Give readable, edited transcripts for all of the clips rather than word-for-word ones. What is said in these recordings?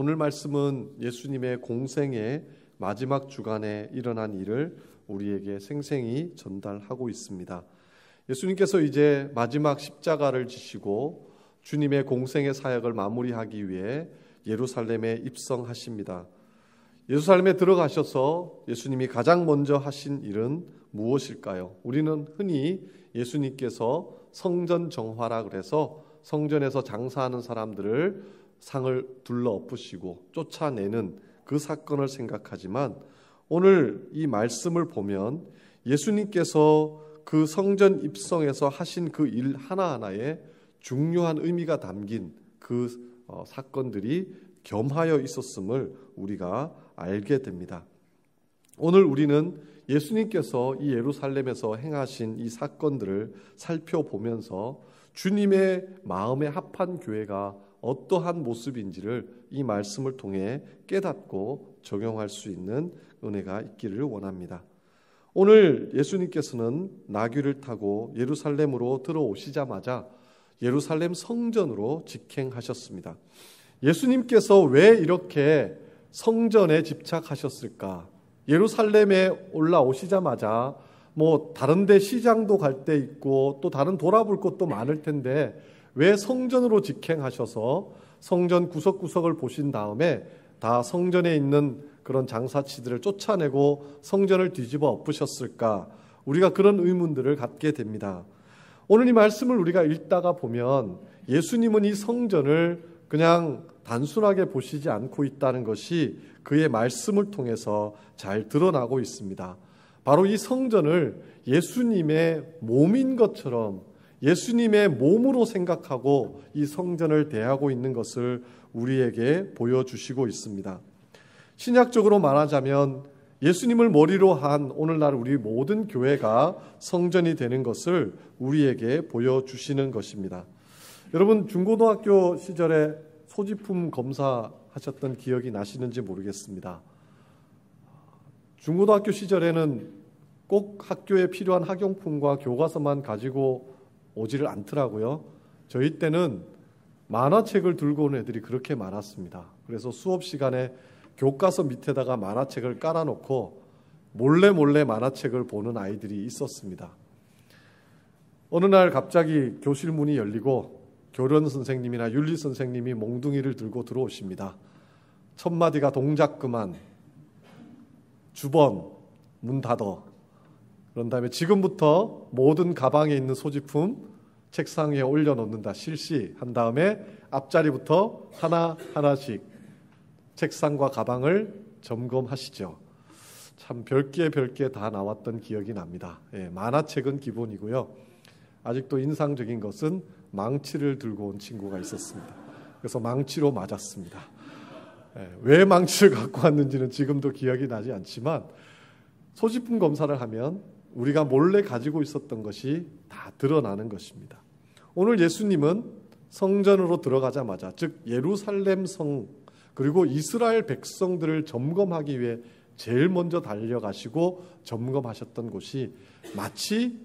오늘 말씀은 예수님의 공생의 마지막 주간에 일어난 일을 우리에게 생생히 전달하고 있습니다. 예수님께서 이제 마지막 십자가를 지시고 주님의 공생의 사역을 마무리하기 위해 예루살렘에 입성하십니다. 예루살렘에 들어가셔서 예수님이 가장 먼저 하신 일은 무엇일까요? 우리는 흔히 예수님께서 성전 정화라 그래서 성전에서 장사하는 사람들을 상을 둘러 엎으시고 쫓아내는 그 사건을 생각하지만 오늘 이 말씀을 보면 예수님께서 그 성전 입성에서 하신 그 일 하나하나에 중요한 의미가 담긴 그 사건들이 겸하여 있었음을 우리가 알게 됩니다. 오늘 우리는 예수님께서 이 예루살렘에서 행하신 이 사건들을 살펴보면서 주님의 마음에 합한 교회가 어떠한 모습인지를 이 말씀을 통해 깨닫고 적용할 수 있는 은혜가 있기를 원합니다. 오늘 예수님께서는 나귀를 타고 예루살렘으로 들어오시자마자 예루살렘 성전으로 직행하셨습니다. 예수님께서 왜 이렇게 성전에 집착하셨을까? 예루살렘에 올라오시자마자 다른 데 시장도 갈 때 있고 또 다른 돌아볼 곳도 많을 텐데 왜 성전으로 직행하셔서 성전 구석구석을 보신 다음에 다 성전에 있는 그런 장사치들을 쫓아내고 성전을 뒤집어 엎으셨을까? 우리가 그런 의문들을 갖게 됩니다. 오늘 이 말씀을 우리가 읽다가 보면 예수님은 이 성전을 그냥 단순하게 보시지 않고 있다는 것이 그의 말씀을 통해서 잘 드러나고 있습니다. 바로 이 성전을 예수님의 몸인 것처럼 예수님의 몸으로 생각하고 이 성전을 대하고 있는 것을 우리에게 보여주시고 있습니다. 신약적으로 말하자면 예수님을 머리로 한 오늘날 우리 모든 교회가 성전이 되는 것을 우리에게 보여주시는 것입니다. 여러분 중고등학교 시절에 소지품 검사하셨던 기억이 나시는지 모르겠습니다. 중고등학교 시절에는 꼭 학교에 필요한 학용품과 교과서만 가지고 오지를 않더라고요. 저희 때는 만화책을 들고 오는 애들이 그렇게 많았습니다. 그래서 수업 시간에 교과서 밑에다가 만화책을 깔아놓고 몰래 만화책을 보는 아이들이 있었습니다. 어느 날 갑자기 교실 문이 열리고 교련 선생님이나 윤리 선생님이 몽둥이를 들고 들어오십니다. 첫 마디가 동작 그만, 주번, 문 닫어. 그런 다음에 지금부터 모든 가방에 있는 소지품 책상 위에 올려놓는다. 실시한 다음에 앞자리부터 하나하나씩 책상과 가방을 점검하시죠. 참 별게 다 나왔던 기억이 납니다. 만화책은 기본이고요. 아직도 인상적인 것은 망치를 들고 온 친구가 있었습니다. 그래서 망치로 맞았습니다. 왜 망치를 갖고 왔는지는 지금도 기억이 나지 않지만 소지품 검사를 하면 우리가 몰래 가지고 있었던 것이 다 드러나는 것입니다. 오늘 예수님은 성전으로 들어가자마자 즉 예루살렘 성 그리고 이스라엘 백성들을 점검하기 위해 제일 먼저 달려가시고 점검하셨던 곳이 마치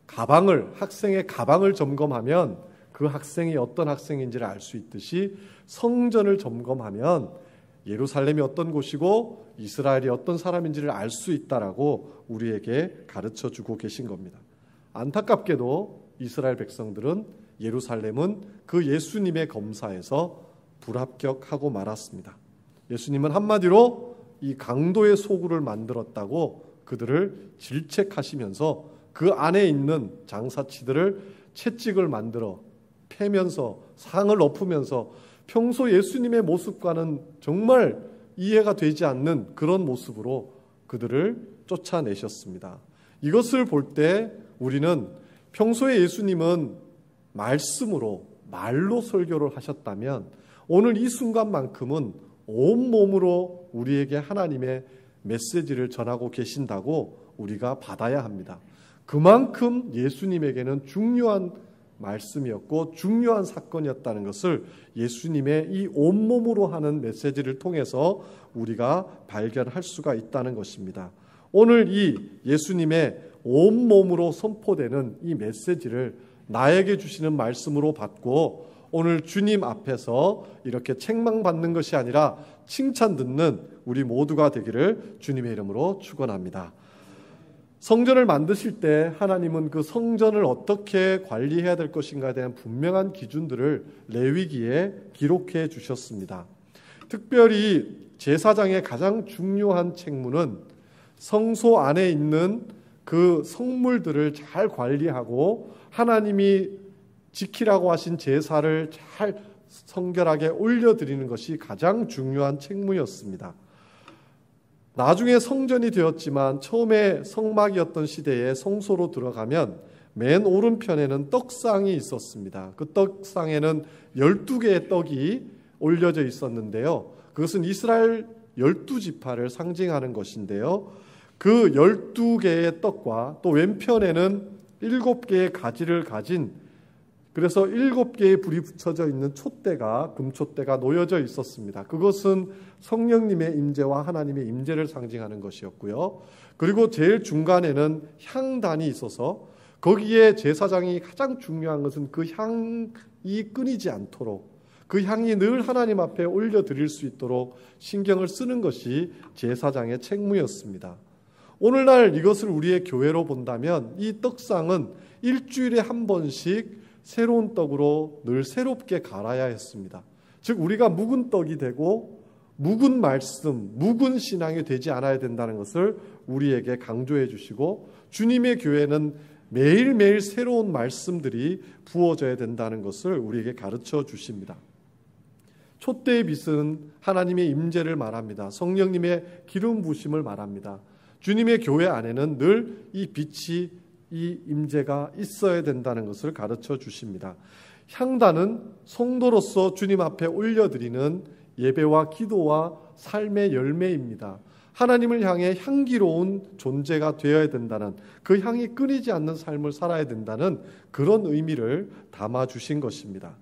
학생의 가방을 점검하면 그 학생이 어떤 학생인지를 알 수 있듯이 성전을 점검하면 예루살렘이 어떤 곳이고 이스라엘이 어떤 사람인지를 알 수 있다라고 우리에게 가르쳐주고 계신 겁니다. 안타깝게도 이스라엘 백성들은 예루살렘은 그 예수님의 검사에서 불합격하고 말았습니다. 예수님은 한마디로 이 강도의 소굴을 만들었다고 그들을 질책하시면서 그 안에 있는 장사치들을 채찍을 만들어 패면서 상을 엎으면서 평소 예수님의 모습과는 정말 이해가 되지 않는 그런 모습으로 그들을 쫓아내셨습니다. 이것을 볼 때 우리는 평소에 예수님은 말로 설교를 하셨다면 오늘 이 순간만큼은 온몸으로 우리에게 하나님의 메시지를 전하고 계신다고 우리가 받아야 합니다. 그만큼 예수님에게는 중요한 말씀이었고 중요한 사건이었다는 것을 예수님의 이 온몸으로 하는 메시지를 통해서 우리가 발견할 수가 있다는 것입니다. 오늘 이 예수님의 온몸으로 선포되는 이 메시지를 나에게 주시는 말씀으로 받고 오늘 주님 앞에서 이렇게 책망받는 것이 아니라 칭찬 듣는 우리 모두가 되기를 주님의 이름으로 축원합니다. 성전을 만드실 때 하나님은 그 성전을 어떻게 관리해야 될 것인가에 대한 분명한 기준들을 레위기에 기록해 주셨습니다. 특별히 제사장의 가장 중요한 책무는 성소 안에 있는 그 성물들을 잘 관리하고 하나님이 지키라고 하신 제사를 잘 성결하게 올려드리는 것이 가장 중요한 책무였습니다. 나중에 성전이 되었지만 처음에 성막이었던 시대에 성소로 들어가면 맨 오른편에는 떡상이 있었습니다. 그 떡상에는 12개의 떡이 올려져 있었는데요. 그것은 이스라엘 12지파를 상징하는 것인데요. 그 12개의 떡과 또 왼편에는 7개의 가지를 가진, 그래서 7개의 불이 붙여져 있는 촛대가, 금촛대가 놓여져 있었습니다. 그것은 성령님의 임재와 하나님의 임재를 상징하는 것이었고요. 그리고 제일 중간에는 향단이 있어서 거기에 제사장이 가장 중요한 것은 그 향이 끊이지 않도록, 그 향이 늘 하나님 앞에 올려드릴 수 있도록 신경을 쓰는 것이 제사장의 책무였습니다. 오늘날 이것을 우리의 교회로 본다면 이 떡상은 일주일에 한 번씩 새로운 떡으로 늘 새롭게 갈아야 했습니다. 즉 우리가 묵은 떡이 되고 묵은 말씀, 묵은 신앙이 되지 않아야 된다는 것을 우리에게 강조해 주시고, 주님의 교회는 매일매일 새로운 말씀들이 부어져야 된다는 것을 우리에게 가르쳐 주십니다. 촛대의 빛은 하나님의 임재를 말합니다. 성령님의 기름 부으심을 말합니다. 주님의 교회 안에는 늘 이 빛이, 이 임재가 있어야 된다는 것을 가르쳐 주십니다. 향단은 성도로서 주님 앞에 올려드리는 예배와 기도와 삶의 열매입니다. 하나님을 향해 향기로운 존재가 되어야 된다는, 그 향이 끊이지 않는 삶을 살아야 된다는 그런 의미를 담아주신 것입니다.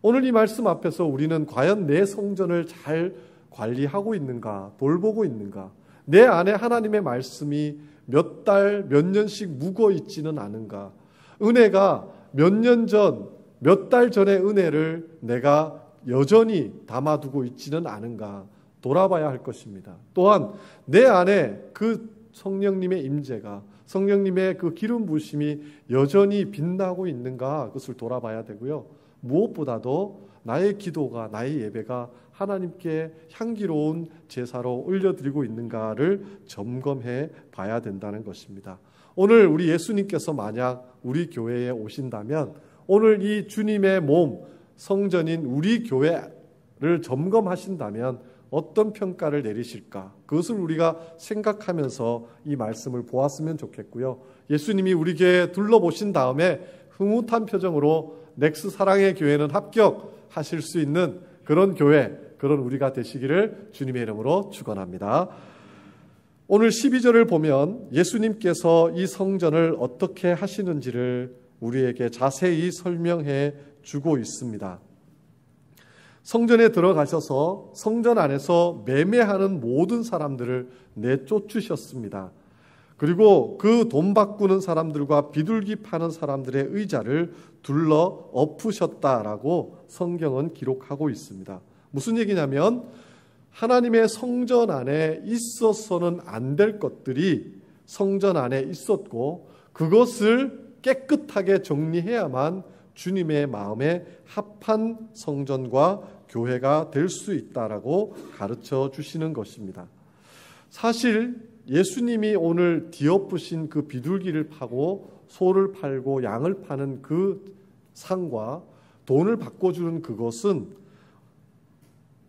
오늘 이 말씀 앞에서 우리는 과연 내 성전을 잘 관리하고 있는가, 돌보고 있는가, 내 안에 하나님의 말씀이 몇 달, 몇 년씩 묵어 있지는 않은가, 은혜가 몇 년 전, 몇 달 전의 은혜를 내가 여전히 담아두고 있지는 않은가 돌아봐야 할 것입니다. 또한 내 안에 그 성령님의 임재가, 성령님의 그 기름 부으심이 여전히 빛나고 있는가, 그것을 돌아봐야 되고요. 무엇보다도 나의 기도가, 나의 예배가 하나님께 향기로운 제사로 올려드리고 있는가를 점검해 봐야 된다는 것입니다. 오늘 우리 예수님께서 만약 우리 교회에 오신다면 오늘 이 주님의 몸, 성전인 우리 교회를 점검하신다면 어떤 평가를 내리실까? 그것을 우리가 생각하면서 이 말씀을 보았으면 좋겠고요. 예수님이 우리 교회 둘러보신 다음에 흐뭇한 표정으로 넥스 사랑의 교회는 합격하실 수 있는 그런 교회, 그런 우리가 되시기를 주님의 이름으로 축원합니다. 오늘 12절을 보면 예수님께서 이 성전을 어떻게 하시는지를 우리에게 자세히 설명해 주고 있습니다. 성전에 들어가셔서 성전 안에서 매매하는 모든 사람들을 내쫓으셨습니다. 그리고 그 돈 바꾸는 사람들과 비둘기 파는 사람들의 의자를 둘러 엎으셨다라고 성경은 기록하고 있습니다. 무슨 얘기냐면 하나님의 성전 안에 있어서는 안 될 것들이 성전 안에 있었고 그것을 깨끗하게 정리해야만 주님의 마음에 합한 성전과 교회가 될 수 있다라고 가르쳐 주시는 것입니다. 사실 예수님이 오늘 뒤엎으신 그 비둘기를 파고 소를 팔고 양을 파는 그 상과 돈을 바꿔주는 그것은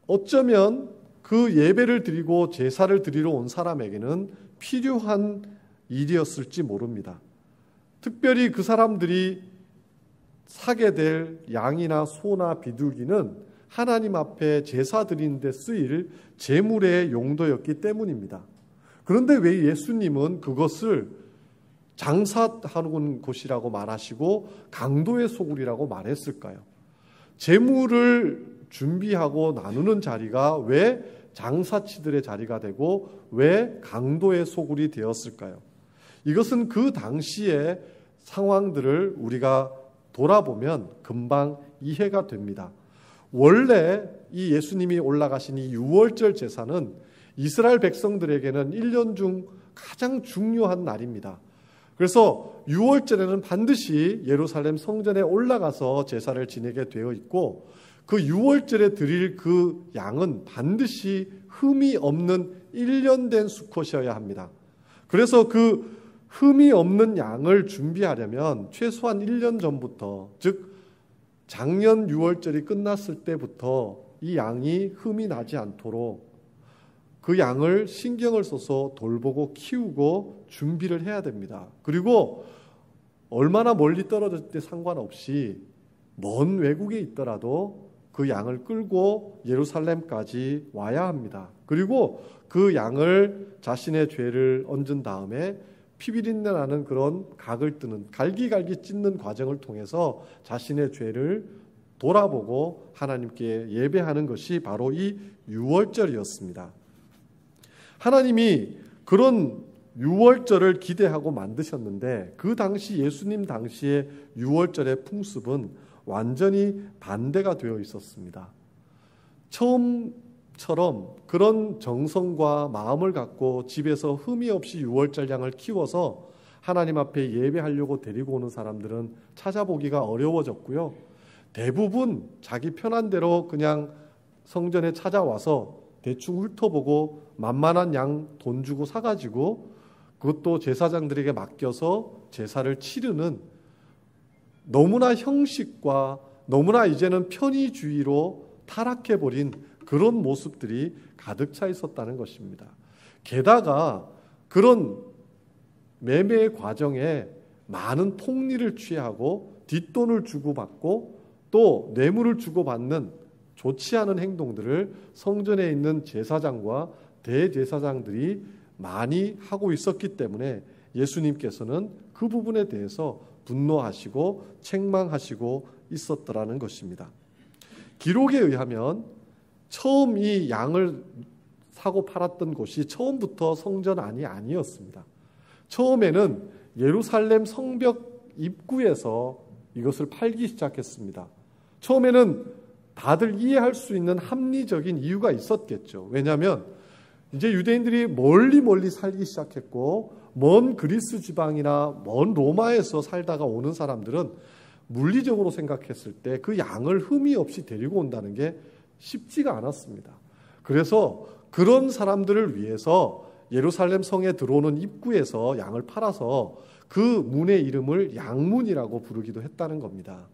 어쩌면 그 예배를 드리고 제사를 드리러 온 사람에게는 필요한 일이었을지 모릅니다. 특별히 그 사람들이 사게 될 양이나 소나 비둘기는 하나님 앞에 제사 드리는 데 쓰일 제물의 용도였기 때문입니다. 그런데 왜 예수님은 그것을 장사하는 곳이라고 말하시고 강도의 소굴이라고 말했을까요? 제물을 준비하고 나누는 자리가 왜 장사치들의 자리가 되고 왜 강도의 소굴이 되었을까요? 이것은 그 당시의 상황들을 우리가 돌아보면 금방 이해가 됩니다. 원래 이 예수님이 올라가신 이 유월절 제사는 이스라엘 백성들에게는 1년 중 가장 중요한 날입니다. 그래서 유월절에는 반드시 예루살렘 성전에 올라가서 제사를 지내게 되어 있고, 그 유월절에 드릴 그 양은 반드시 흠이 없는 1년 된 수컷이어야 합니다. 그래서 그 흠이 없는 양을 준비하려면 최소한 1년 전부터, 즉 작년 유월절이 끝났을 때부터 이 양이 흠이 나지 않도록 그 양을 신경을 써서 돌보고 키우고 준비를 해야 됩니다. 그리고 얼마나 멀리 떨어질 때 상관없이 먼 외국에 있더라도 그 양을 끌고 예루살렘까지 와야 합니다. 그리고 그 양을 자신의 죄를 얹은 다음에 피비린내 나는 그런 각을 뜨는 갈기갈기 찢는 과정을 통해서 자신의 죄를 돌아보고 하나님께 예배하는 것이 바로 이 유월절이었습니다. 하나님이 그런 유월절을 기대하고 만드셨는데, 그 당시 예수님 당시의 유월절의 풍습은 완전히 반대가 되어 있었습니다. 처음처럼 그런 정성과 마음을 갖고 집에서 흠이 없이 유월절 양을 키워서 하나님 앞에 예배하려고 데리고 오는 사람들은 찾아보기가 어려워졌고요. 대부분 자기 편한 대로 그냥 성전에 찾아와서 대충 훑어보고 만만한 양 돈 주고 사가지고 그것도 제사장들에게 맡겨서 제사를 치르는, 너무나 형식과 너무나 이제는 편의주의로 타락해버린 그런 모습들이 가득 차 있었다는 것입니다. 게다가 그런 매매 과정에 많은 폭리를 취하고 뒷돈을 주고받고 또 뇌물을 주고받는 좋지 않은 행동들을 성전에 있는 제사장과 대제사장들이 많이 하고 있었기 때문에 예수님께서는 그 부분에 대해서 분노하시고 책망하시고 있었더라는 것입니다. 기록에 의하면 처음 이 양을 사고 팔았던 곳이 처음부터 성전 안이 아니었습니다. 처음에는 예루살렘 성벽 입구에서 이것을 팔기 시작했습니다. 처음에는 다들 이해할 수 있는 합리적인 이유가 있었겠죠. 왜냐하면 이제 유대인들이 멀리 살기 시작했고, 먼 그리스 지방이나 먼 로마에서 살다가 오는 사람들은 물리적으로 생각했을 때 그 양을 흠이 없이 데리고 온다는 게 쉽지가 않았습니다. 그래서 그런 사람들을 위해서 예루살렘 성에 들어오는 입구에서 양을 팔아서 그 문의 이름을 양문이라고 부르기도 했다는 겁니다.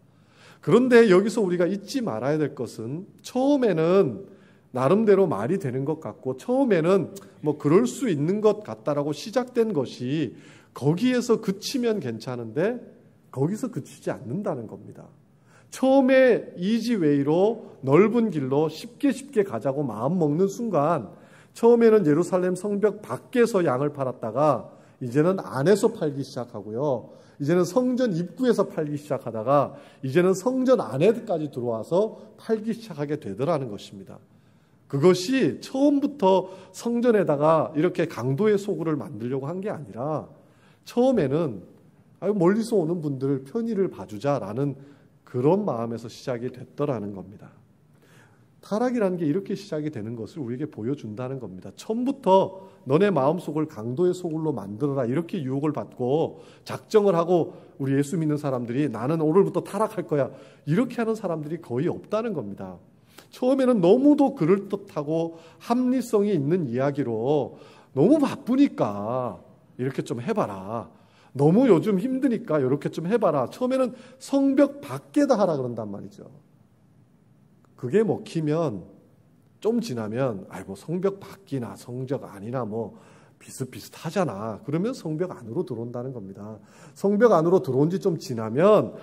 그런데 여기서 우리가 잊지 말아야 될 것은, 처음에는 나름대로 말이 되는 것 같고 처음에는 뭐 그럴 수 있는 것 같다라고 시작된 것이 거기에서 그치면 괜찮은데 거기서 그치지 않는다는 겁니다. 처음에 이지웨이로 넓은 길로 쉽게 가자고 마음 먹는 순간, 처음에는 예루살렘 성벽 밖에서 양을 팔았다가 이제는 안에서 팔기 시작하고요. 이제는 성전 입구에서 팔기 시작하다가 이제는 성전 안에까지 들어와서 팔기 시작하게 되더라는 것입니다. 그것이 처음부터 성전에다가 이렇게 강도의 소굴을 만들려고 한 게 아니라, 처음에는 멀리서 오는 분들 편의를 봐주자라는 그런 마음에서 시작이 됐더라는 겁니다. 타락이라는 게 이렇게 시작이 되는 것을 우리에게 보여준다는 겁니다. 처음부터 너네 마음속을 강도의 소굴로 만들어라 이렇게 유혹을 받고 작정을 하고 우리 예수 믿는 사람들이 나는 오늘부터 타락할 거야 이렇게 하는 사람들이 거의 없다는 겁니다. 처음에는 너무도 그럴듯하고 합리성이 있는 이야기로 너무 바쁘니까 이렇게 좀 해봐라. 너무 요즘 힘드니까 이렇게 좀 해봐라. 처음에는 성벽 밖에다 하라 그런단 말이죠. 그게 먹히면 좀 지나면 아이고 성벽 밖이나 성적 안이나 뭐 비슷비슷하잖아. 그러면 성벽 안으로 들어온다는 겁니다. 성벽 안으로 들어온 지 좀 지나면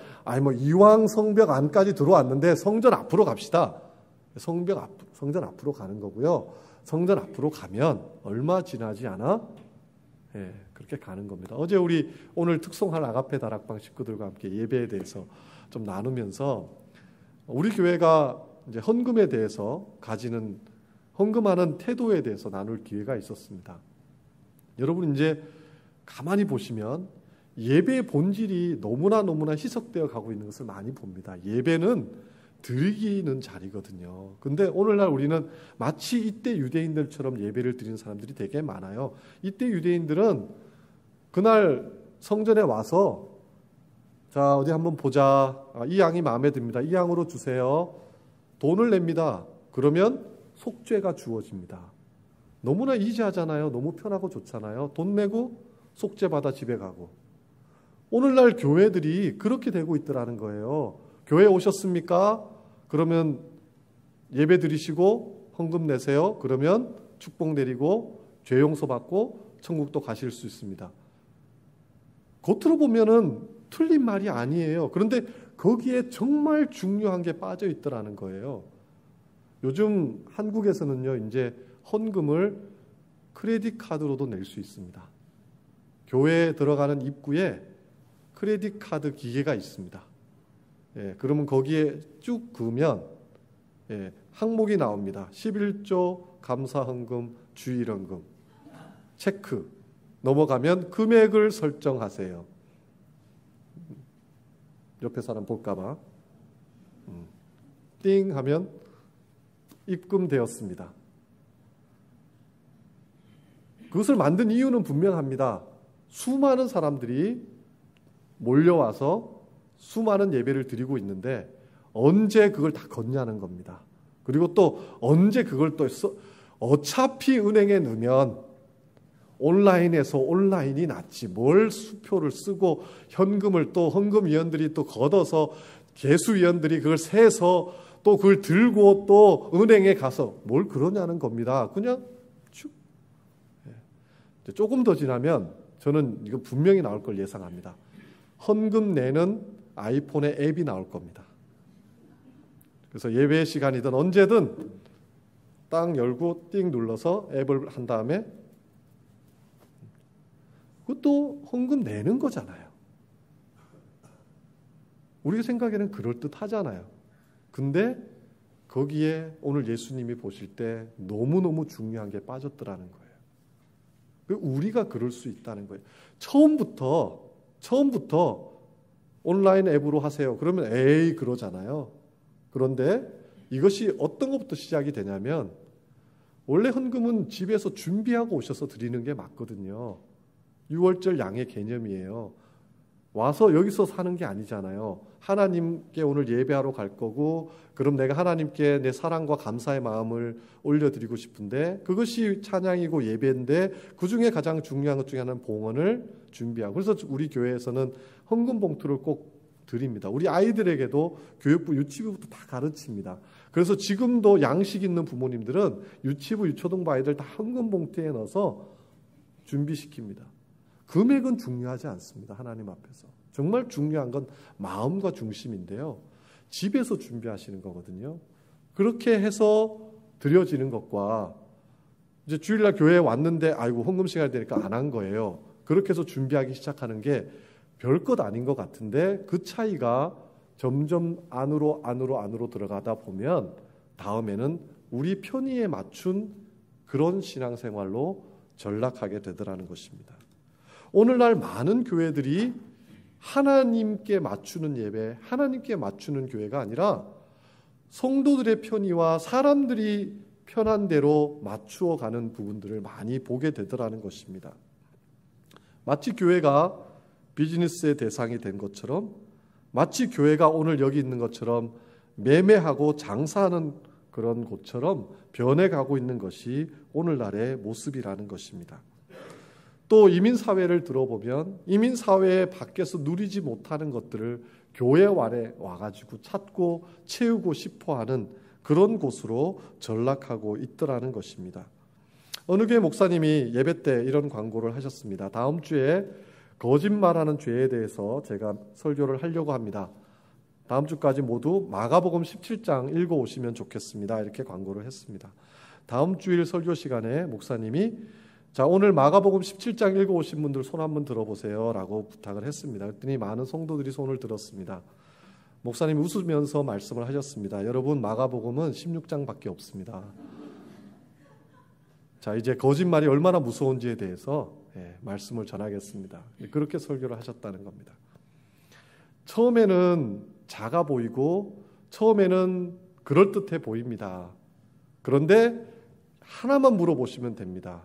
뭐 이왕 성벽 안까지 들어왔는데 성전 앞으로 갑시다. 성전 앞으로 가는 거고요. 성전 앞으로 가면 얼마 지나지 않아? 그렇게 가는 겁니다. 어제 우리 오늘 특송할 아가페 다락방 식구들과 함께 예배에 대해서 좀 나누면서 우리 교회가 이제 헌금에 대해서 가지는 헌금하는 태도에 대해서 나눌 기회가 있었습니다. 여러분 이제 가만히 보시면 예배의 본질이 너무나 희석되어 가고 있는 것을 많이 봅니다. 예배는 드리기는 자리거든요. 근데 오늘날 우리는 마치 이때 유대인들처럼 예배를 드리는 사람들이 되게 많아요. 이때 유대인들은 그날 성전에 와서 자, 어디 한번 보자. 이 양이 마음에 듭니다. 이 양으로 주세요. 돈을 냅니다. 그러면 속죄가 주어집니다. 너무나 이지하잖아요. 너무 편하고 좋잖아요. 돈 내고 속죄 받아 집에 가고. 오늘날 교회들이 그렇게 되고 있더라는 거예요. 교회 오셨습니까? 그러면 예배 드리시고 헌금 내세요. 그러면 축복 내리고 죄 용서 받고 천국도 가실 수 있습니다. 겉으로 보면은 틀린 말이 아니에요. 그런데 거기에 정말 중요한 게 빠져 있더라는 거예요. 요즘 한국에서는요, 이제 헌금을 크레딧 카드로도 낼 수 있습니다. 교회에 들어가는 입구에 크레딧 카드 기계가 있습니다. 예, 그러면 거기에 쭉 그으면 항목이 나옵니다. 11조 감사헌금, 주일헌금, 체크 넘어가면 금액을 설정하세요. 옆에 사람 볼까봐 띵 하면 입금되었습니다. 그것을 만든 이유는 분명합니다. 수많은 사람들이 몰려와서 수많은 예배를 드리고 있는데 언제 그걸 다 걷냐는 겁니다. 그리고 또 언제 그걸 또 어차피 은행에 넣으면 온라인에서 온라인이 낫지 뭘 수표를 쓰고 현금을 또 헌금위원들이 또 걷어서 개수위원들이 그걸 세서 또 그걸 들고 또 은행에 가서 뭘 그러냐는 겁니다. 그냥 쭉. 조금 더 지나면 저는 이거 분명히 나올 걸 예상합니다. 헌금 내는 아이폰의 앱이 나올 겁니다. 그래서 예배 시간이든 언제든 딱 열고 띵 눌러서 앱을 한 다음에 그것도 헌금 내는 거잖아요. 우리 생각에는 그럴듯하잖아요. 근데 거기에 오늘 예수님이 보실 때 너무너무 중요한 게 빠졌더라는 거예요. 우리가 그럴 수 있다는 거예요. 처음부터 온라인 앱으로 하세요. 그러면 에이 그러잖아요. 그런데 이것이 어떤 것부터 시작이 되냐면 원래 헌금은 집에서 준비하고 오셔서 드리는 게 맞거든요. 6월절 양의 개념이에요. 와서 여기서 사는 게 아니잖아요. 하나님께 오늘 예배하러 갈 거고 그럼 내가 하나님께 내 사랑과 감사의 마음을 올려드리고 싶은데 그것이 찬양이고 예배인데 그중에 가장 중요한 것 중에 하나는 봉헌을 준비하고 그래서 우리 교회에서는 헌금 봉투를 꼭 드립니다. 우리 아이들에게도 교육부, 유치부부터 다 가르칩니다. 그래서 지금도 양식 있는 부모님들은 유치부, 유초등부 아이들 다 헌금 봉투에 넣어서 준비시킵니다. 금액은 중요하지 않습니다. 하나님 앞에서. 정말 중요한 건 마음과 중심인데요. 집에서 준비하시는 거거든요. 그렇게 해서 드려지는 것과 이제 주일날 교회에 왔는데 아이고 헌금 시간이 되니까 안 한 거예요. 그렇게 해서 준비하기 시작하는 게 별것 아닌 것 같은데 그 차이가 점점 안으로 들어가다 보면 다음에는 우리 편의에 맞춘 그런 신앙생활로 전락하게 되더라는 것입니다. 오늘날 많은 교회들이 하나님께 맞추는 예배, 하나님께 맞추는 교회가 아니라 성도들의 편의와 사람들이 편한 대로 맞추어 가는 부분들을 많이 보게 되더라는 것입니다. 마치 교회가 비즈니스의 대상이 된 것처럼 마치 교회가 오늘 여기 있는 것처럼 매매하고 장사하는 그런 곳처럼 변해가고 있는 것이 오늘날의 모습이라는 것입니다. 또 이민사회를 들어보면 이민사회 밖에서 누리지 못하는 것들을 교회 안에 와가지고 찾고 채우고 싶어하는 그런 곳으로 전락하고 있더라는 것입니다. 어느 교회 목사님이 예배 때 이런 광고를 하셨습니다. 다음 주에 거짓말하는 죄에 대해서 제가 설교를 하려고 합니다. 다음 주까지 모두 마가복음 17장 읽어오시면 좋겠습니다. 이렇게 광고를 했습니다. 다음 주일 설교 시간에 목사님이 자 오늘 마가복음 17장 읽어오신 분들 손 한번 들어보세요 라고 부탁을 했습니다. 그랬더니 많은 성도들이 손을 들었습니다. 목사님이 웃으면서 말씀을 하셨습니다. 여러분 마가복음은 16장밖에 없습니다. 자 이제 거짓말이 얼마나 무서운지에 대해서 말씀을 전하겠습니다. 그렇게 설교를 하셨다는 겁니다. 처음에는 작아 보이고 처음에는 그럴듯해 보입니다. 그런데 하나만 물어보시면 됩니다.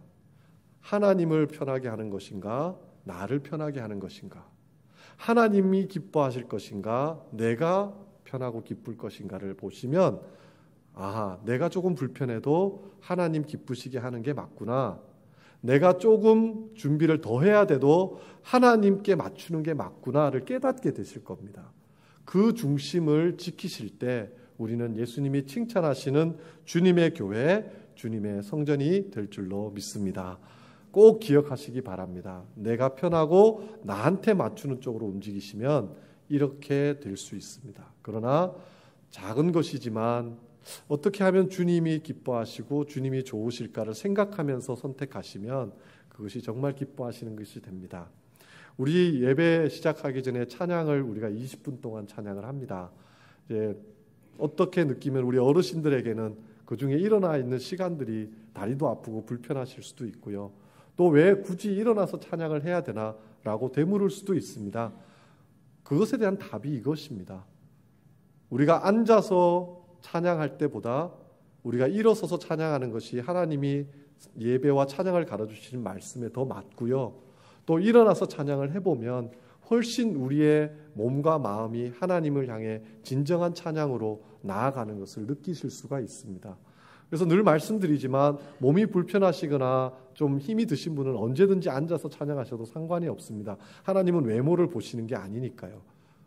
하나님을 편하게 하는 것인가? 나를 편하게 하는 것인가? 하나님이 기뻐하실 것인가? 내가 편하고 기쁠 것인가를 보시면 내가 조금 불편해도 하나님 기쁘시게 하는 게 맞구나. 내가 조금 준비를 더 해야 돼도 하나님께 맞추는 게 맞구나를 깨닫게 되실 겁니다. 그 중심을 지키실 때 우리는 예수님이 칭찬하시는 주님의 교회, 주님의 성전이 될 줄로 믿습니다. 꼭 기억하시기 바랍니다. 내가 편하고 나한테 맞추는 쪽으로 움직이시면 이렇게 될 수 있습니다. 그러나 작은 것이지만 어떻게 하면 주님이 기뻐하시고 주님이 좋으실까를 생각하면서 선택하시면 그것이 정말 기뻐하시는 것이 됩니다. 우리 예배 시작하기 전에 찬양을 우리가 20분 동안 찬양을 합니다. 이제 어떻게 느끼면 우리 어르신들에게는 그 중에 일어나 있는 시간들이 다리도 아프고 불편하실 수도 있고요. 또 왜 굳이 일어나서 찬양을 해야 되나라고 되물을 수도 있습니다. 그것에 대한 답이 이것입니다. 우리가 앉아서 찬양할 때보다 우리가 일어서서 찬양하는 것이 하나님이 예배와 찬양을 가르쳐주시는 말씀에 더 맞고요. 또 일어나서 찬양을 해보면 훨씬 우리의 몸과 마음이 하나님을 향해 진정한 찬양으로 나아가는 것을 느끼실 수가 있습니다. 그래서 늘 말씀드리지만 몸이 불편하시거나 좀 힘이 드신 분은 언제든지 앉아서 찬양하셔도 상관이 없습니다. 하나님은 외모를 보시는 게 아니니까요.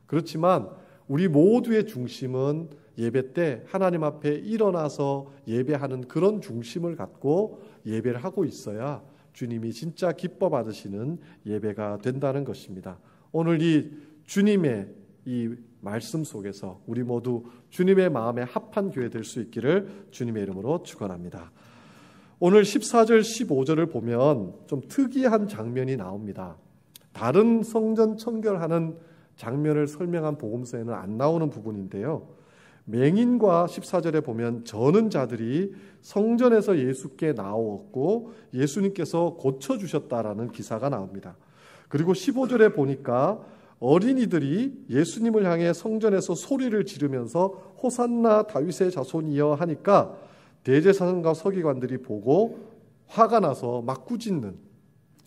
그렇지만 우리 모두의 중심은 예배 때 하나님 앞에 일어나서 예배하는 그런 중심을 갖고 예배를 하고 있어야 주님이 진짜 기뻐 받으시는 예배가 된다는 것입니다. 오늘 이 주님의 이 말씀 속에서 우리 모두 주님의 마음에 합한 교회 될 수 있기를 주님의 이름으로 축원합니다. 오늘 14절 15절을 보면 좀 특이한 장면이 나옵니다. 다른 성전 청결하는 장면을 설명한 복음서에는 안 나오는 부분인데요. 맹인과 14절에 보면 저는 자들이 성전에서 예수께 나왔고 예수님께서 고쳐주셨다라는 기사가 나옵니다. 그리고 15절에 보니까 어린이들이 예수님을 향해 성전에서 소리를 지르면서 호산나 다윗의 자손이여 하니까 대제사장과 서기관들이 보고 화가 나서 막 꾸짖는,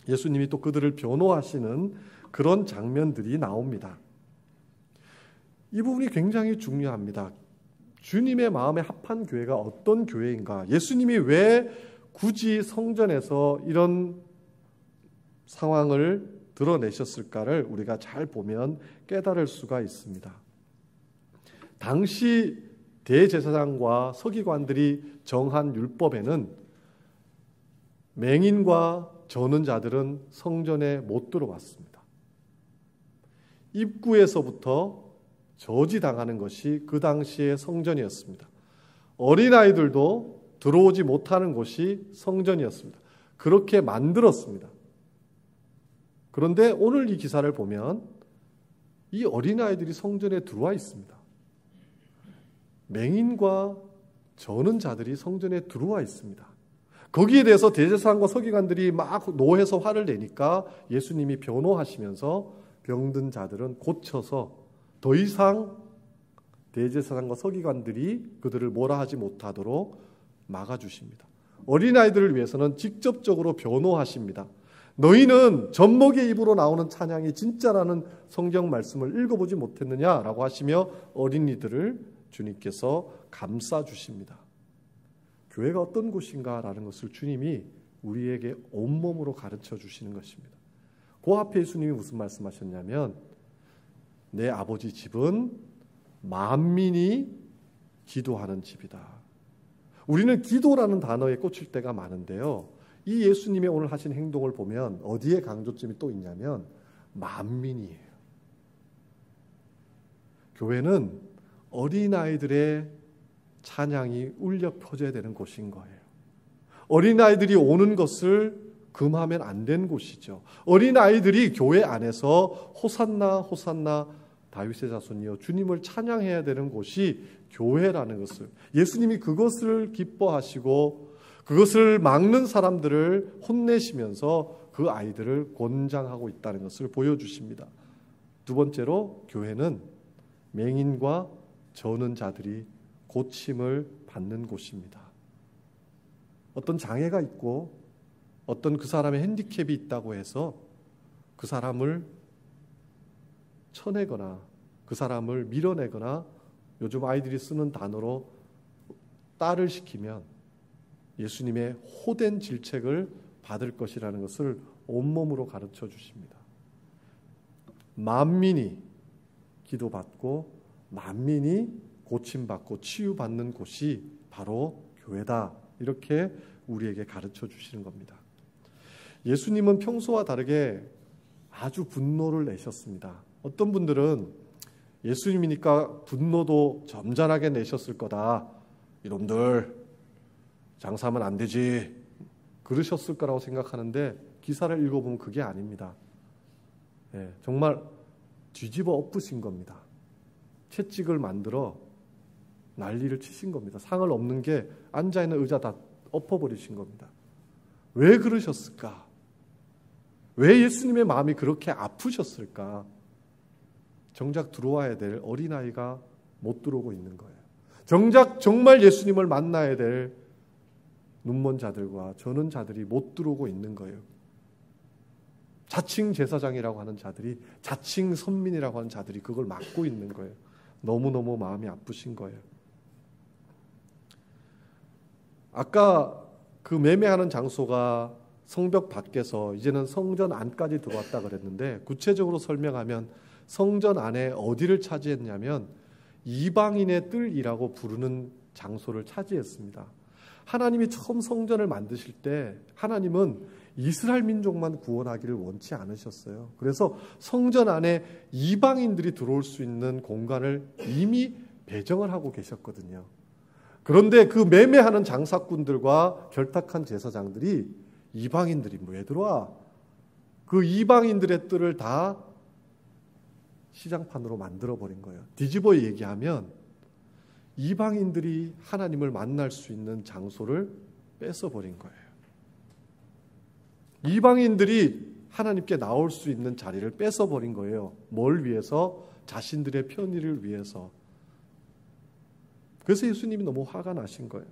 예수님이 또 그들을 변호하시는 그런 장면들이 나옵니다. 이 부분이 굉장히 중요합니다. 주님의 마음에 합한 교회가 어떤 교회인가? 예수님이 왜 굳이 성전에서 이런 상황을 드러내셨을까를 우리가 잘 보면 깨달을 수가 있습니다. 당시 대제사장과 서기관들이 정한 율법에는 맹인과 저는 자들은 성전에 못 들어왔습니다. 입구에서부터 저지당하는 것이 그 당시의 성전이었습니다. 어린아이들도 들어오지 못하는 곳이 성전이었습니다. 그렇게 만들었습니다. 그런데 오늘 이 기사를 보면 이 어린아이들이 성전에 들어와 있습니다. 맹인과 저는 자들이 성전에 들어와 있습니다. 거기에 대해서 대제사장과 서기관들이 막 노해서 화를 내니까 예수님이 변호하시면서 병든 자들은 고쳐서 더 이상 대제사장과 서기관들이 그들을 뭐라 하지 못하도록 막아주십니다. 어린아이들을 위해서는 직접적으로 변호하십니다. 너희는 젖먹이의 입으로 나오는 찬양이 진짜라는 성경 말씀을 읽어보지 못했느냐라고 하시며 어린이들을 주님께서 감싸주십니다. 교회가 어떤 곳인가라는 것을 주님이 우리에게 온몸으로 가르쳐 주시는 것입니다. 그 앞에 예수님이 무슨 말씀하셨냐면 내 아버지 집은 만민이 기도하는 집이다. 우리는 기도라는 단어에 꽂힐 때가 많은데요. 이 예수님이 오늘 하신 행동을 보면 어디에 강조점이 또 있냐면 만민이에요. 교회는 어린아이들의 찬양이 울려 퍼져야 되는 곳인 거예요. 어린아이들이 오는 것을 금하면 안 되는 곳이죠. 어린아이들이 교회 안에서 호산나 호산나 다윗의 자손이여 주님을 찬양해야 되는 곳이 교회라는 것을, 예수님이 그것을 기뻐하시고 그것을 막는 사람들을 혼내시면서 그 아이들을 권장하고 있다는 것을 보여주십니다. 두 번째로 교회는 맹인과 저는 자들이 고침을 받는 곳입니다. 어떤 장애가 있고 어떤 그 사람의 핸디캡이 있다고 해서 그 사람을 쳐내거나 그 사람을 밀어내거나 요즘 아이들이 쓰는 단어로 딸을 시키면 예수님의 호된 질책을 받을 것이라는 것을 온몸으로 가르쳐 주십니다. 만민이 기도받고 만민이 고침받고 치유받는 곳이 바로 교회다. 이렇게 우리에게 가르쳐 주시는 겁니다. 예수님은 평소와 다르게 아주 분노를 내셨습니다. 어떤 분들은 예수님이니까 분노도 점잖하게 내셨을 거다. 이놈들 장사하면 안 되지. 그러셨을 거라고 생각하는데 기사를 읽어보면 그게 아닙니다. 정말 뒤집어 엎으신 겁니다. 채찍을 만들어 난리를 치신 겁니다. 상을 엎는 게 앉아있는 의자 다 엎어버리신 겁니다. 왜 그러셨을까? 왜 예수님의 마음이 그렇게 아프셨을까? 정작 들어와야 될 어린아이가 못 들어오고 있는 거예요. 정작 정말 예수님을 만나야 될 눈먼 자들과 저는 자들이 못 들어오고 있는 거예요. 자칭 제사장이라고 하는 자들이, 자칭 선민이라고 하는 자들이 그걸 막고 있는 거예요. 너무너무 마음이 아프신 거예요. 아까 그 매매하는 장소가 성벽 밖에서 이제는 성전 안까지 들어왔다 그랬는데, 구체적으로 설명하면 성전 안에 어디를 차지했냐면 이방인의 뜰이라고 부르는 장소를 차지했습니다. 하나님이 처음 성전을 만드실 때 하나님은 이스라엘 민족만 구원하기를 원치 않으셨어요. 그래서 성전 안에 이방인들이 들어올 수 있는 공간을 이미 배정을 하고 계셨거든요. 그런데 그 매매하는 장사꾼들과 결탁한 제사장들이 이방인들이 왜 들어와? 그 이방인들의 뜰을 다 시장판으로 만들어버린 거예요. 뒤집어 얘기하면 이방인들이 하나님을 만날 수 있는 장소를 뺏어버린 거예요. 이방인들이 하나님께 나올 수 있는 자리를 뺏어버린 거예요. 뭘 위해서? 자신들의 편의를 위해서. 그래서 예수님이 너무 화가 나신 거예요.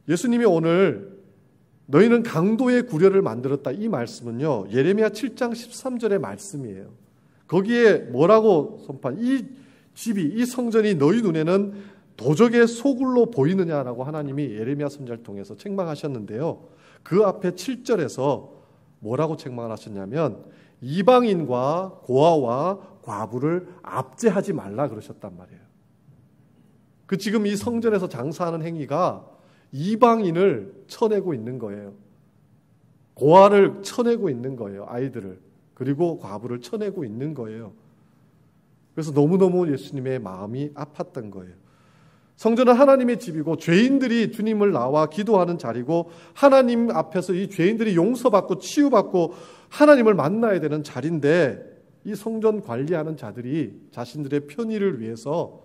예수님이 오늘 너희는 강도의 구려를 만들었다, 이 말씀은요, 예레미야 7장 13절의 말씀이에요. 거기에 뭐라고 선포한, 이 집이, 이 성전이 너희 눈에는 도적의 소굴로 보이느냐라고 하나님이 예레미야 선지자를 통해서 책망하셨는데요. 그 앞에 7절에서 뭐라고 책망을 하셨냐면 이방인과 고아와 과부를 압제하지 말라 그러셨단 말이에요. 그 지금 이 성전에서 장사하는 행위가 이방인을 쳐내고 있는 거예요. 고아를 쳐내고 있는 거예요. 아이들을. 그리고 과부를 쳐내고 있는 거예요. 그래서 너무너무 예수님의 마음이 아팠던 거예요. 성전은 하나님의 집이고 죄인들이 주님을 나와 기도하는 자리고 하나님 앞에서 이 죄인들이 용서받고 치유받고 하나님을 만나야 되는 자리인데, 이 성전 관리하는 자들이 자신들의 편의를 위해서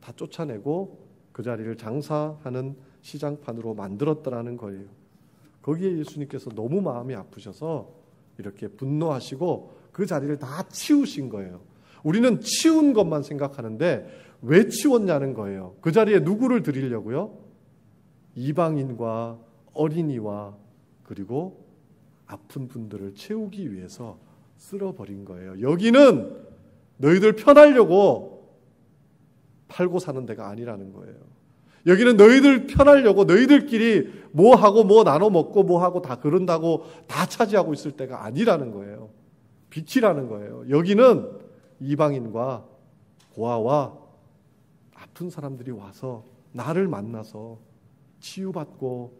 다 쫓아내고 그 자리를 장사하는 시장판으로 만들었다라는 거예요. 거기에 예수님께서 너무 마음이 아프셔서 이렇게 분노하시고 그 자리를 다 치우신 거예요. 우리는 치운 것만 생각하는데 왜 치웠냐는 거예요. 그 자리에 누구를 드리려고요? 이방인과 어린이와 그리고 아픈 분들을 채우기 위해서 쓸어버린 거예요. 여기는 너희들 편하려고 팔고 사는 데가 아니라는 거예요. 여기는 너희들 편하려고 너희들끼리 뭐 하고 뭐 나눠 먹고 뭐 하고 다 그런다고 다 차지하고 있을 때가 아니라는 거예요. 빛이라는 거예요. 여기는 이방인과 고아와 아픈 사람들이 와서 나를 만나서 치유받고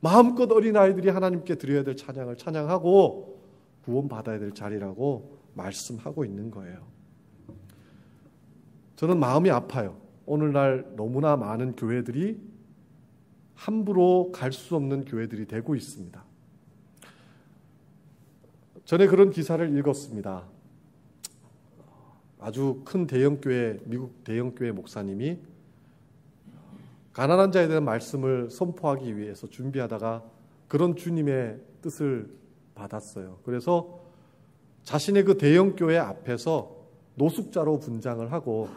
마음껏 어린아이들이 하나님께 드려야 될 찬양을 찬양하고 구원받아야 될 자리라고 말씀하고 있는 거예요. 저는 마음이 아파요. 오늘날 너무나 많은 교회들이 함부로 갈 수 없는 교회들이 되고 있습니다. 전에 그런 기사를 읽었습니다. 아주 큰 대형교회, 미국 대형교회 목사님이 가난한 자에 대한 말씀을 선포하기 위해서 준비하다가 그런 주님의 뜻을 받았어요. 그래서 자신의 그 대형교회 앞에서 노숙자로 분장을 하고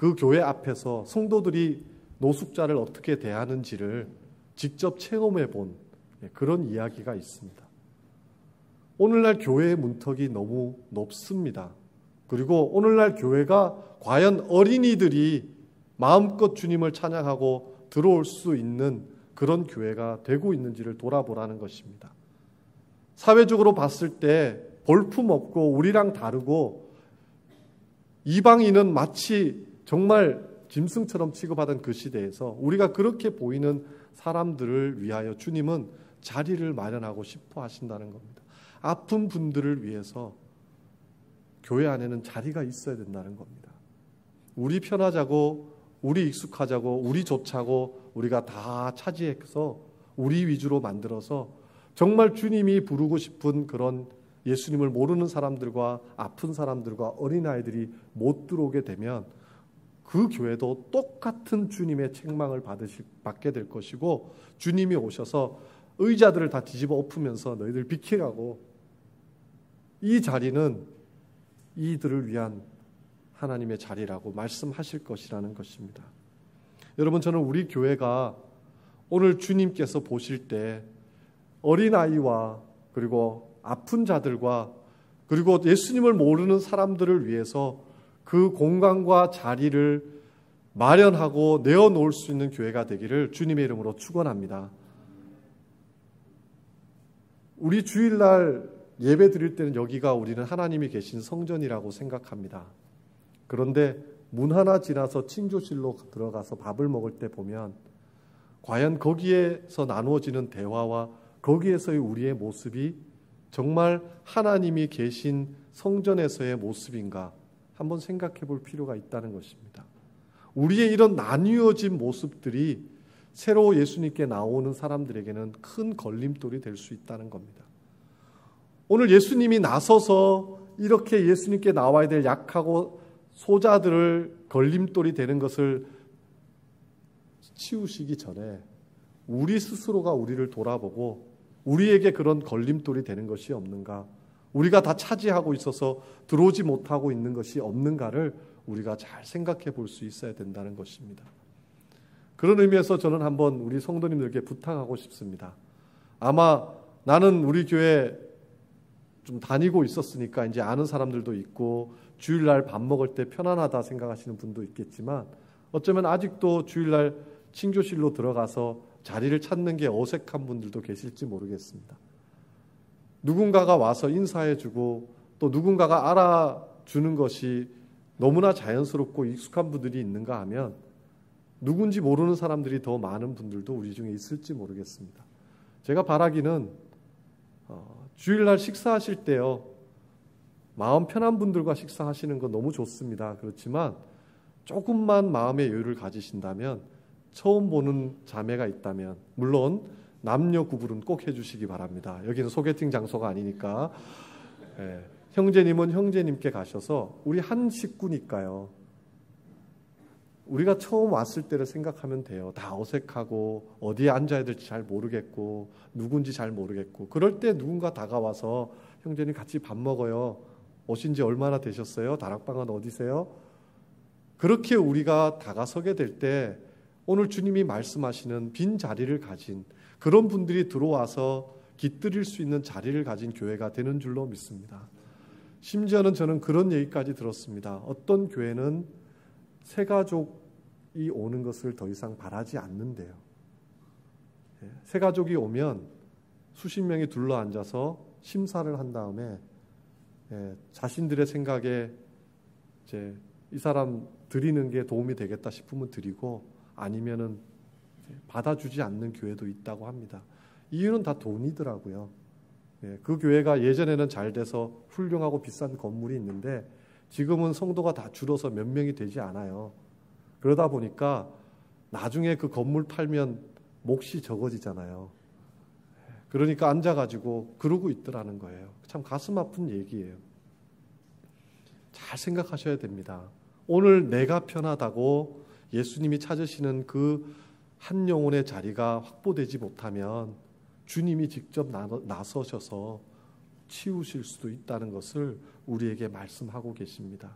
그 교회 앞에서 성도들이 노숙자를 어떻게 대하는지를 직접 체험해 본 그런 이야기가 있습니다. 오늘날 교회의 문턱이 너무 높습니다. 그리고 오늘날 교회가 과연 어린이들이 마음껏 주님을 찬양하고 들어올 수 있는 그런 교회가 되고 있는지를 돌아보라는 것입니다. 사회적으로 봤을 때 볼품없고 우리랑 다르고 이방인은 마치 정말 짐승처럼 취급하던 그 시대에서 우리가 그렇게 보이는 사람들을 위하여 주님은 자리를 마련하고 싶어 하신다는 겁니다. 아픈 분들을 위해서 교회 안에는 자리가 있어야 된다는 겁니다. 우리 편하자고, 우리 익숙하자고, 우리 좋자고 우리가 다 차지해서 우리 위주로 만들어서 정말 주님이 부르고 싶은 그런 예수님을 모르는 사람들과 아픈 사람들과 어린아이들이 못 들어오게 되면 그 교회도 똑같은 주님의 책망을 받게 될 것이고, 주님이 오셔서 의자들을 다 뒤집어 엎으면서 너희들 비키라고, 이 자리는 이들을 위한 하나님의 자리라고 말씀하실 것이라는 것입니다. 여러분, 저는 우리 교회가 오늘 주님께서 보실 때 어린아이와 그리고 아픈 자들과 그리고 예수님을 모르는 사람들을 위해서 그 공간과 자리를 마련하고 내어놓을 수 있는 교회가 되기를 주님의 이름으로 축원합니다. 우리 주일날 예배 드릴 때는 여기가 우리는 하나님이 계신 성전이라고 생각합니다. 그런데 문 하나 지나서 칭조실로 들어가서 밥을 먹을 때 보면 과연 거기에서 나누어지는 대화와 거기에서의 우리의 모습이 정말 하나님이 계신 성전에서의 모습인가 한번 생각해 볼 필요가 있다는 것입니다. 우리의 이런 나뉘어진 모습들이 새로 예수님께 나오는 사람들에게는 큰 걸림돌이 될 수 있다는 겁니다. 오늘 예수님이 나서서 이렇게 예수님께 나와야 될 약하고 소자들을 걸림돌이 되는 것을 치우시기 전에 우리 스스로가 우리를 돌아보고 우리에게 그런 걸림돌이 되는 것이 없는가, 우리가 다 차지하고 있어서 들어오지 못하고 있는 것이 없는가를 우리가 잘 생각해 볼 수 있어야 된다는 것입니다. 그런 의미에서 저는 한번 우리 성도님들께 부탁하고 싶습니다. 아마 나는 우리 교회 좀 다니고 있었으니까 이제 아는 사람들도 있고 주일날 밥 먹을 때 편안하다 생각하시는 분도 있겠지만 어쩌면 아직도 주일날 칭조실로 들어가서 자리를 찾는 게 어색한 분들도 계실지 모르겠습니다. 누군가가 와서 인사해주고 또 누군가가 알아주는 것이 너무나 자연스럽고 익숙한 분들이 있는가 하면 누군지 모르는 사람들이 더 많은 분들도 우리 중에 있을지 모르겠습니다. 제가 바라기는 주일날 식사하실 때요, 마음 편한 분들과 식사하시는 건 너무 좋습니다. 그렇지만 조금만 마음의 여유를 가지신다면 처음 보는 자매가 있다면, 물론 남녀 구분은 꼭 해주시기 바랍니다. 여기는 소개팅 장소가 아니니까. 형제님은 형제님께 가셔서 우리 한 식구니까요, 우리가 처음 왔을 때를 생각하면 돼요. 다 어색하고 어디에 앉아야 될지 잘 모르겠고 누군지 잘 모르겠고, 그럴 때 누군가 다가와서 형제님 같이 밥 먹어요. 오신 지 얼마나 되셨어요? 다락방은 어디세요? 그렇게 우리가 다가서게 될 때 오늘 주님이 말씀하시는 빈 자리를 가진 그런 분들이 들어와서 깃들일 수 있는 자리를 가진 교회가 되는 줄로 믿습니다. 심지어는 저는 그런 얘기까지 들었습니다. 어떤 교회는 새가족이 오는 것을 더 이상 바라지 않는데요. 새가족이 오면 수십 명이 둘러앉아서 심사를 한 다음에 자신들의 생각에 이제 이 사람 드리는 게 도움이 되겠다 싶으면 드리고 아니면은 받아주지 않는 교회도 있다고 합니다. 이유는 다 돈이더라고요. 그 교회가 예전에는 잘 돼서 훌륭하고 비싼 건물이 있는데 지금은 성도가 다 줄어서 몇 명이 되지 않아요. 그러다 보니까 나중에 그 건물 팔면 몫이 적어지잖아요. 그러니까 앉아가지고 그러고 있더라는 거예요. 참 가슴 아픈 얘기예요. 잘 생각하셔야 됩니다. 오늘 내가 편하다고 예수님이 찾으시는 그 한 영혼의 자리가 확보되지 못하면 주님이 직접 나서셔서 치우실 수도 있다는 것을 우리에게 말씀하고 계십니다.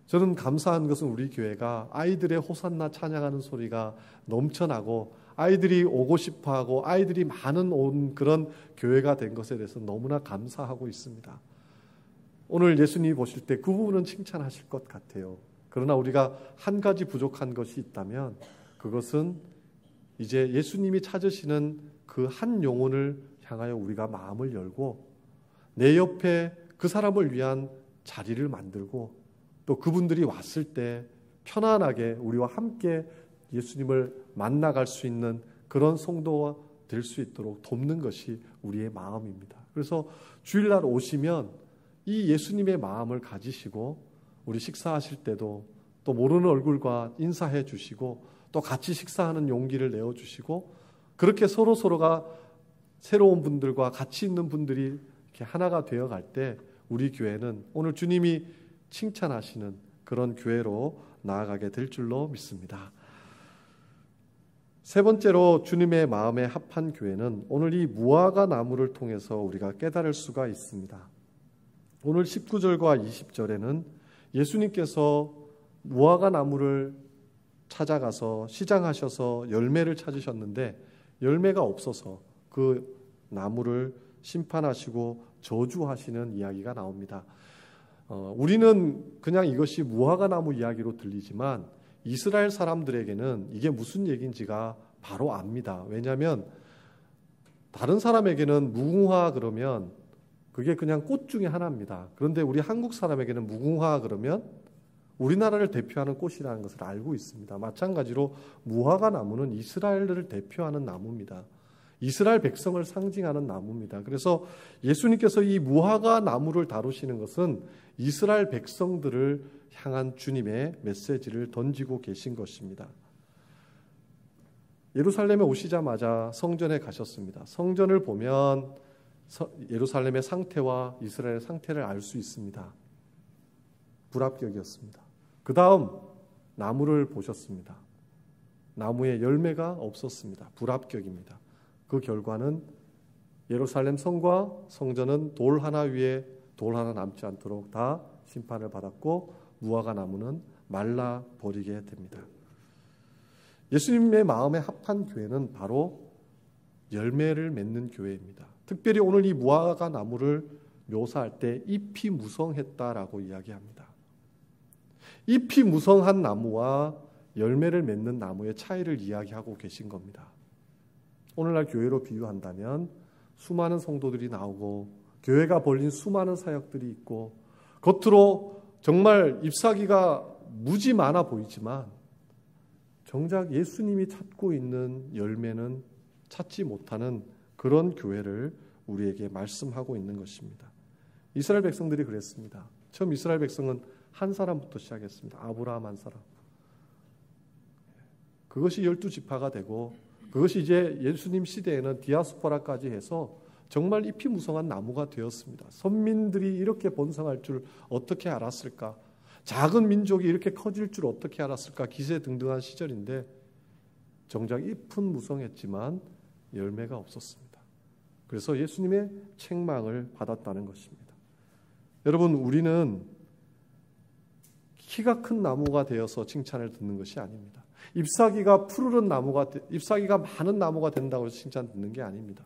저는 감사한 것은 우리 교회가 아이들의 호산나 찬양하는 소리가 넘쳐나고 아이들이 오고 싶어하고 아이들이 많은 온 그런 교회가 된 것에 대해서 너무나 감사하고 있습니다. 오늘 예수님이 보실 때 그 부분은 칭찬하실 것 같아요. 그러나 우리가 한 가지 부족한 것이 있다면 그것은 이제 예수님이 찾으시는 그 한 영혼을 향하여 우리가 마음을 열고 내 옆에 그 사람을 위한 자리를 만들고 또 그분들이 왔을 때 편안하게 우리와 함께 예수님을 만나갈 수 있는 그런 성도가 될 수 있도록 돕는 것이 우리의 마음입니다. 그래서 주일날 오시면 이 예수님의 마음을 가지시고 우리 식사하실 때도 또 모르는 얼굴과 인사해 주시고 또 같이 식사하는 용기를 내어주시고 그렇게 서로가 새로운 분들과 같이 있는 분들이 이렇게 하나가 되어갈 때 우리 교회는 오늘 주님이 칭찬하시는 그런 교회로 나아가게 될 줄로 믿습니다. 세 번째로 주님의 마음에 합한 교회는 오늘 이 무화과 나무를 통해서 우리가 깨달을 수가 있습니다. 오늘 19절과 20절에는 예수님께서 무화과 나무를 찾아가서 시장하셔서 열매를 찾으셨는데 열매가 없어서 그 나무를 심판하시고 저주하시는 이야기가 나옵니다. 우리는 그냥 이것이 무화과 나무 이야기로 들리지만 이스라엘 사람들에게는 이게 무슨 얘기인지가 바로 압니다. 왜냐하면 다른 사람에게는 무궁화 그러면 그게 그냥 꽃 중에 하나입니다. 그런데 우리 한국 사람에게는 무궁화 그러면 우리나라를 대표하는 꽃이라는 것을 알고 있습니다. 마찬가지로 무화과 나무는 이스라엘을 대표하는 나무입니다. 이스라엘 백성을 상징하는 나무입니다. 그래서 예수님께서 이 무화과 나무를 다루시는 것은 이스라엘 백성들을 향한 주님의 메시지를 던지고 계신 것입니다. 예루살렘에 오시자마자 성전에 가셨습니다. 성전을 보면 예루살렘의 상태와 이스라엘의 상태를 알 수 있습니다. 불합격이었습니다. 그 다음 나무를 보셨습니다. 나무에 열매가 없었습니다. 불합격입니다. 그 결과는 예루살렘 성과 성전은 돌 하나 위에 돌 하나 남지 않도록 다 심판을 받았고 무화과 나무는 말라 버리게 됩니다. 예수님의 마음에 합한 교회는 바로 열매를 맺는 교회입니다. 특별히 오늘 이 무화과 나무를 묘사할 때 잎이 무성했다라고 이야기합니다. 잎이 무성한 나무와 열매를 맺는 나무의 차이를 이야기하고 계신 겁니다. 오늘날 교회로 비유한다면 수많은 성도들이 나오고 교회가 벌린 수많은 사역들이 있고 겉으로 정말 잎사귀가 무지 많아 보이지만 정작 예수님이 찾고 있는 열매는 찾지 못하는 그런 교회를 우리에게 말씀하고 있는 것입니다. 이스라엘 백성들이 그랬습니다. 처음 이스라엘 백성은 한 사람부터 시작했습니다. 아브라함 한 사람. 그것이 12지파가 되고 그것이 이제 예수님 시대에는 디아스포라까지 해서 정말 잎이 무성한 나무가 되었습니다. 선민들이 이렇게 번성할 줄 어떻게 알았을까? 작은 민족이 이렇게 커질 줄 어떻게 알았을까? 기세등등한 시절인데 정작 잎은 무성했지만 열매가 없었습니다. 그래서 예수님의 책망을 받았다는 것입니다. 여러분, 우리는 키가 큰 나무가 되어서 칭찬을 듣는 것이 아닙니다. 잎사귀가 푸르른 나무가, 잎사귀가 많은 나무가 된다고 해서 칭찬 듣는 게 아닙니다.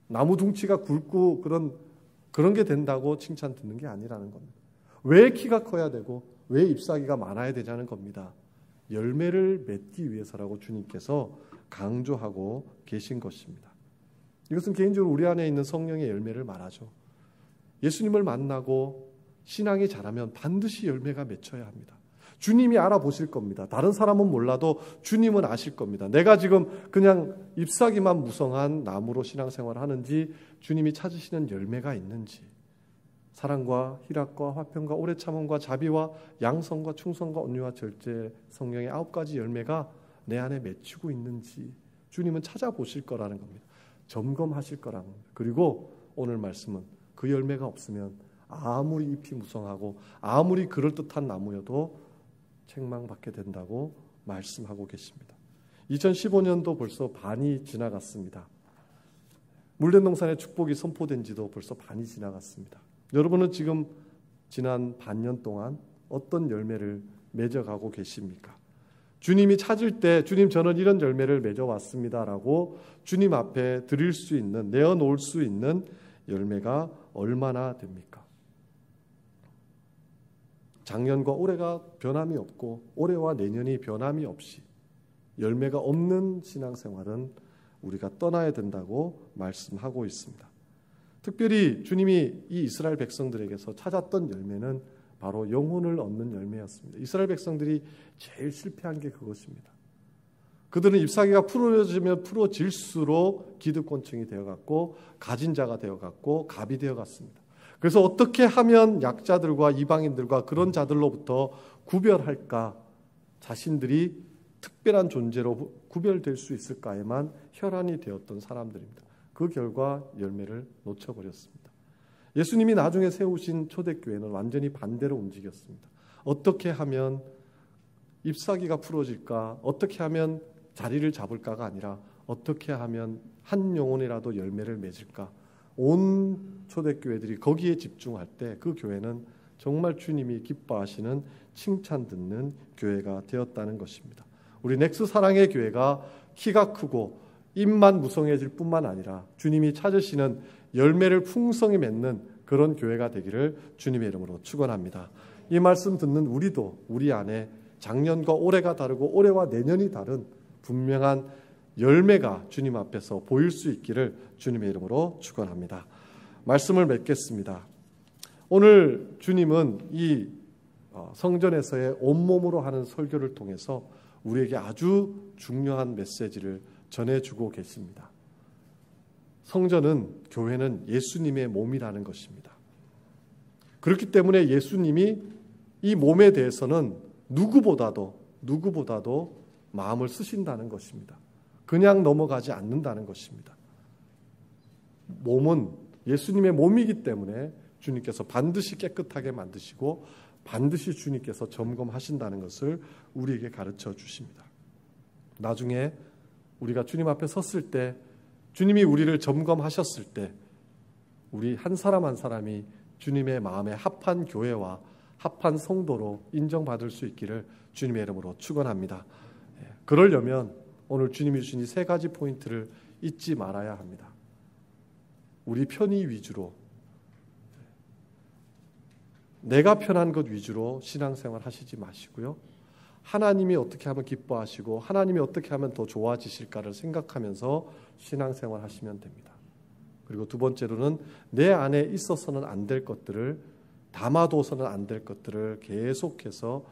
나무 둥치가 굵고 그런 게 된다고 칭찬 듣는 게 아니라는 겁니다. 왜 키가 커야 되고 왜 잎사귀가 많아야 되냐는 겁니다. 열매를 맺기 위해서라고 주님께서 강조하고 계신 것입니다. 이것은 개인적으로 우리 안에 있는 성령의 열매를 말하죠. 예수님을 만나고 신앙이 자라면 반드시 열매가 맺혀야 합니다. 주님이 알아보실 겁니다. 다른 사람은 몰라도 주님은 아실 겁니다. 내가 지금 그냥 잎사귀만 무성한 나무로 신앙생활을 하는지 주님이 찾으시는 열매가 있는지 사랑과 희락과 화평과 오래 참음과 자비와 양성과 충성과 온유와 절제 성령의 9가지 열매가 내 안에 맺히고 있는지 주님은 찾아보실 거라는 겁니다. 점검하실 거라는 겁니다. 그리고 오늘 말씀은 그 열매가 없으면 아무리 잎이 무성하고 아무리 그럴듯한 나무여도 책망받게 된다고 말씀하고 계십니다. 2015년도 벌써 반이 지나갔습니다. 물된 동산의 축복이 선포된 지도 벌써 반이 지나갔습니다. 여러분은 지금 지난 반년 동안 어떤 열매를 맺어가고 계십니까? 주님이 찾을 때 주님 저는 이런 열매를 맺어왔습니다라고 주님 앞에 드릴 수 있는, 내어놓을 수 있는 열매가 얼마나 됩니까? 작년과 올해가 변함이 없고 올해와 내년이 변함이 없이 열매가 없는 신앙생활은 우리가 떠나야 된다고 말씀하고 있습니다. 특별히 주님이 이 이스라엘 백성들에게서 찾았던 열매는 바로 영혼을 얻는 열매였습니다. 이스라엘 백성들이 제일 실패한 게 그것입니다. 그들은 잎사귀가 풀어지면 풀어질수록 기득권층이 되어갔고 가진 자가 되어갔고 갑이 되어갔습니다. 그래서 어떻게 하면 약자들과 이방인들과 그런 자들로부터 구별할까, 자신들이 특별한 존재로 구별될 수 있을까에만 혈안이 되었던 사람들입니다. 그 결과 열매를 놓쳐버렸습니다. 예수님이 나중에 세우신 초대교회는 완전히 반대로 움직였습니다. 어떻게 하면 잎사귀가 풀어질까, 어떻게 하면 자리를 잡을까가 아니라 어떻게 하면 한 영혼이라도 열매를 맺을까. 온 초대교회들이 거기에 집중할 때 그 교회는 정말 주님이 기뻐하시는 칭찬 듣는 교회가 되었다는 것입니다. 우리 넥스 사랑의 교회가 키가 크고 입만 무성해질 뿐만 아니라 주님이 찾으시는 열매를 풍성히 맺는 그런 교회가 되기를 주님의 이름으로 축원합니다. 이 말씀 듣는 우리도 우리 안에 작년과 올해가 다르고 올해와 내년이 다른 분명한 열매가 주님 앞에서 보일 수 있기를 주님의 이름으로 축원합니다. 말씀을 맺겠습니다. 오늘 주님은 이 성전에서의 온몸으로 하는 설교를 통해서 우리에게 아주 중요한 메시지를 전해주고 계십니다. 성전은, 교회는 예수님의 몸이라는 것입니다. 그렇기 때문에 예수님이 이 몸에 대해서는 누구보다도 마음을 쓰신다는 것입니다. 그냥 넘어가지 않는다는 것입니다. 몸은 예수님의 몸이기 때문에 주님께서 반드시 깨끗하게 만드시고 반드시 주님께서 점검하신다는 것을 우리에게 가르쳐 주십니다. 나중에 우리가 주님 앞에 섰을 때, 주님이 우리를 점검하셨을 때 우리 한 사람 한 사람이 주님의 마음에 합한 교회와 합한 성도로 인정받을 수 있기를 주님의 이름으로 축원합니다. 그러려면 오늘 주님이 주신 이 세 가지 포인트를 잊지 말아야 합니다. 우리 편의 위주로, 내가 편한 것 위주로 신앙생활 하시지 마시고요. 하나님이 어떻게 하면 기뻐하시고 하나님이 어떻게 하면 더 좋아지실까를 생각하면서 신앙생활 하시면 됩니다. 그리고 두 번째로는 내 안에 있어서는 안 될 것들을, 담아둬서는 안 될 것들을 계속해서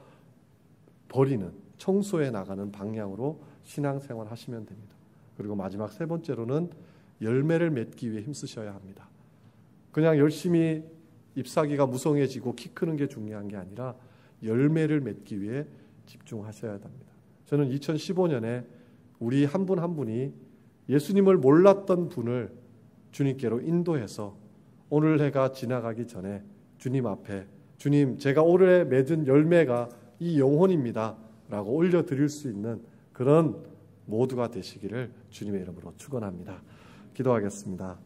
버리는, 청소해 나가는 방향으로 신앙생활 하시면 됩니다. 그리고 마지막 세 번째로는 열매를 맺기 위해 힘쓰셔야 합니다. 그냥 열심히 잎사귀가 무성해지고 키 크는 게 중요한 게 아니라 열매를 맺기 위해 집중하셔야 합니다. 저는 2015년에 우리 한 분 한 분이 예수님을 몰랐던 분을 주님께로 인도해서 오늘 해가 지나가기 전에 주님 앞에, 주님 제가 올해 맺은 열매가 이 영혼입니다 라고 올려드릴 수 있는 그런 모두가 되시기를 주님의 이름으로 축원합니다. 기도하겠습니다.